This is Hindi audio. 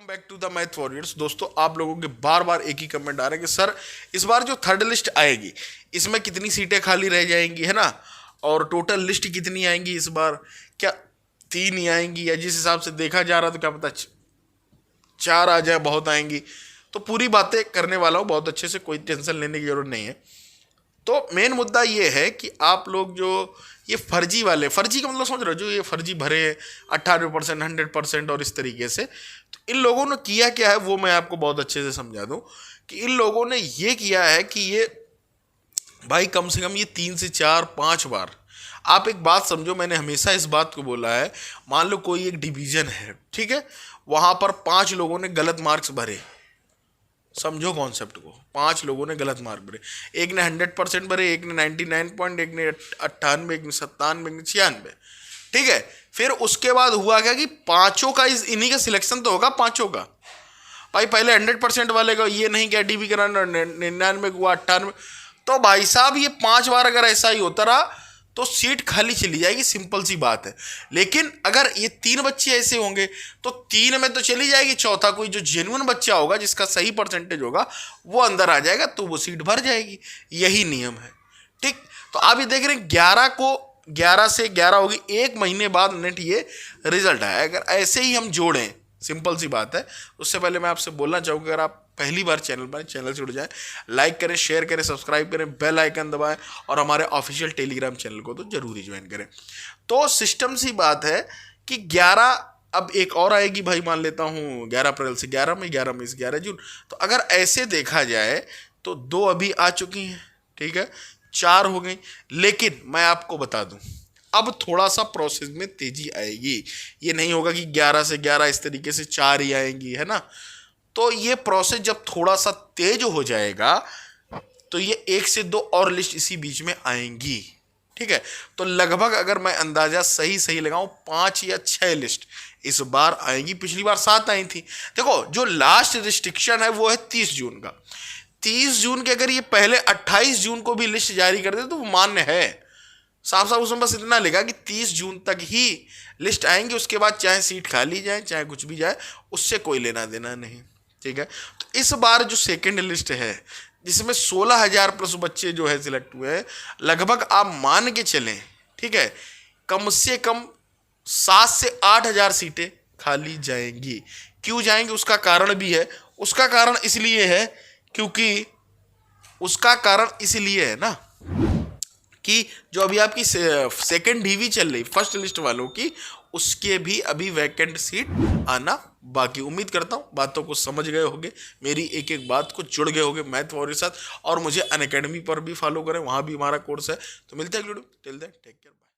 Back to the math warriors. दोस्तों, आप लोगों के बार बार एक ही कमेंट आ रहे हैं कि सर इस बार जो थर्ड लिस्ट आएगी इसमें कितनी सीटें खाली रह जाएंगी, है ना, और टोटल लिस्ट कितनी आएंगी इस बार, क्या 3 ही आएंगी या जिस हिसाब से देखा जा रहा तो क्या पता 4 आ जाए, बहुत आएंगी। तो पूरी बातें करने वाला हूँ बहुत अच्छे से, कोई टेंशन लेने की जरूरत नहीं है। तो मेन मुद्दा ये है कि आप लोग जो ये फर्जी वाले, फर्जी का मतलब समझ रहे हो, जो ये फर्जी भरे 98%, 100% और इस तरीके से, तो इन लोगों ने किया क्या है वो मैं आपको बहुत अच्छे से समझा दूं कि इन लोगों ने ये किया है कि ये भाई कम से कम ये 3 से 4 5 बार, आप एक बात समझो, मैंने हमेशा इस बात को बोला है, मान लो कोई एक डिवीजन है, ठीक है, वहां पर 5 लोगों ने गलत मार्क्स भरे, समझो कॉन्सेप्ट को, 5 लोगों ने गलत मार्क भरे, एक ने 100% भरे, एक ने 99 पॉइंट, एक ने 98, एक ने 97, एक ने 96, ठीक है। फिर उसके बाद हुआ क्या कि पांचों का इन्हीं का सिलेक्शन तो होगा, पांचों का। भाई पहले 100% वाले का ये नहीं क्या डीबी कराना, 99 हुआ, 98, तो भाई साहब ये 5 बार अगर ऐसा ही होता रहा तो सीट खाली चली जाएगी, सिंपल सी बात है। लेकिन अगर ये 3 बच्चे ऐसे होंगे तो 3 में तो चली जाएगी, चौथा कोई जो जेन्युइन बच्चा होगा जिसका सही परसेंटेज होगा वो अंदर आ जाएगा, तो वो सीट भर जाएगी। यही नियम है, ठीक। तो आप ये देख रहे हैं 11 को 11 से 11 होगी, 1 महीने बाद नेट ये रिजल्ट आया। अगर ऐसे ही हम जोड़ें, सिंपल सी बात है। उससे पहले मैं आपसे बोलना चाहूँगा, अगर आप पहली बार चैनल से जुड़ जाएं, लाइक करें, शेयर करें, सब्सक्राइब करें, बेल आइकन दबाएं और हमारे ऑफिशियल टेलीग्राम चैनल को तो जरूर ही ज्वाइन करें। तो सिस्टम सी बात है कि 11, अब एक और आएगी भाई, मान लेता हूँ 11 अप्रैल से 11 मई, 11 मई से 11 जून। तो अगर ऐसे देखा जाए तो 2 अभी आ चुकी हैं, ठीक है, 4 हो गई। लेकिन मैं आपको बता दूं, अब थोड़ा सा प्रोसेस में तेजी आएगी। ये नहीं होगा कि 11 से 11 इस तरीके से 4 ही आएंगी, है ना। तो ये प्रोसेस जब थोड़ा सा तेज हो जाएगा तो ये 1 से 2 और लिस्ट इसी बीच में आएंगी, ठीक है। तो लगभग अगर मैं अंदाजा सही लगाऊं 5 या 6 लिस्ट इस बार आएंगी। पिछली बार 7 आई थी। देखो, जो लास्ट रिस्ट्रिक्शन है वो है 30 जून का। 30 जून के अगर ये पहले 28 जून को भी लिस्ट जारी कर दे तो वो मान्य है, साफ साफ उसमें बस इतना लिखा कि 30 जून तक ही लिस्ट आएंगी, उसके बाद चाहे सीट खाली जाए चाहे कुछ भी जाए, उससे कोई लेना देना नहीं, ठीक है। तो इस बार जो सेकंड लिस्ट है जिसमें 16,000 प्लस बच्चे जो है सिलेक्ट हुए हैं, लगभग आप मान के चलें, ठीक है, कम से कम 7 से 8,000 सीटें खाली जाएंगी। क्यों जाएंगी उसका कारण भी है। उसका कारण इसलिए है क्योंकि उसका कारण इसलिए है ना कि जो अभी आपकी सेकंड डीवी चल रही फर्स्ट लिस्ट वालों की, उसके भी अभी वैकेंट सीट आना बाकी। उम्मीद करता हूँ बातों को समझ गए होंगे, मेरी एक एक बात को जुड़ गए होंगे मैथ वॉरियर के साथ। और मुझे अनअकैडमी पर भी फॉलो करें, वहाँ भी हमारा कोर्स है। तो मिलते हैं video, till then take care.